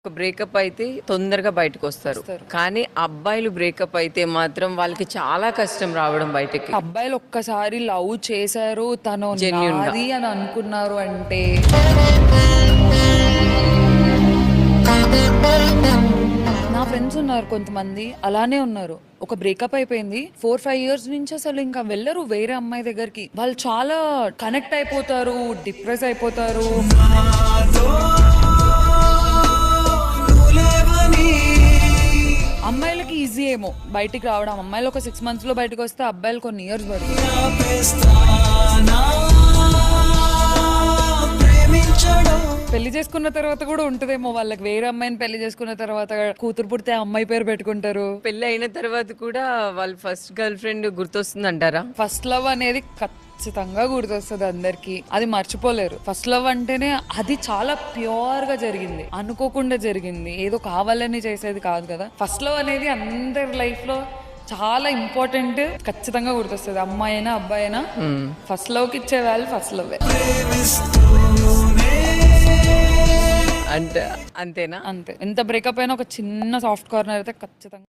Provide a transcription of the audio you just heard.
ఒక బ్రేకప్ అయితే తొందరగా బయటకు వస్తారు, కానీ అబ్బాయిలు బ్రేకప్ అయితే మాత్రం వాళ్ళకి చాలా కష్టం రావడం బయటకి. అబ్బాయిలు ఒక్కసారి లవ్ చేశారు, తను Genuine గా. నాది అని అనుకున్నారు అంటే నా ఫ్రెండ్స్ ఉన్నారు కొంతమంది అలానే ఉన్నారు. ఒక బ్రేకప్ అయిపోయింది, 4-5 years నుంచి అసలు ఇంకా వెళ్ళరు వేరే అమ్మాయి దగ్గరికి. వాళ్ళు చాలా కనెక్ట్ అయిపోతారు, డిప్రెస్ అయిపోతారు. అమ్మాయిలకి ఈజీ ఏమో బయటికి రావడం, అమ్మాయిలు ఒక 6 months లో బయటకు వస్తే అబ్బాయిలు కొన్ని ఇయర్స్ పడుతుంది. పెళ్లి చేసుకున్న తర్వాత కూడా ఉంటదేమో వాళ్ళకి, వేరే అమ్మాయిని పెళ్లి చేసుకున్న తర్వాత కూతురు పుడితే ఆ అమ్మాయి పేరు పెట్టుకుంటారు. పెళ్లి అయిన తర్వాత కూడా వాళ్ళ ఫస్ట్ గర్ల్ ఫ్రెండ్ గుర్తొస్తుంది అంటారా? ఫస్ట్ లవ్ అనేది ఖచ్చితంగా గుర్తొస్తుంది అందరికి, అది మర్చిపోలేరు. ఫస్ట్ లవ్ అంటేనే అది చాలా ప్యూర్ గా జరిగింది, అనుకోకుండా జరిగింది, ఏదో కావాలని చేసేది కాదు కదా. ఫస్ట్ లవ్ అనేది అందరి లైఫ్ లో చాలా ఇంపార్టెంట్, ఖచ్చితంగా గుర్తొస్తుంది. అమ్మాయి అయినా అబ్బాయి అయినా ఫస్ట్ లవ్ కి ఇచ్చే వాళ్ళు ఫస్ట్ లవ్. అంటే అంతేనా? అంతే, ఎంత బ్రేకప్ అయినా ఒక చిన్న సాఫ్ట్ కార్నర్ అయితే ఖచ్చితంగా.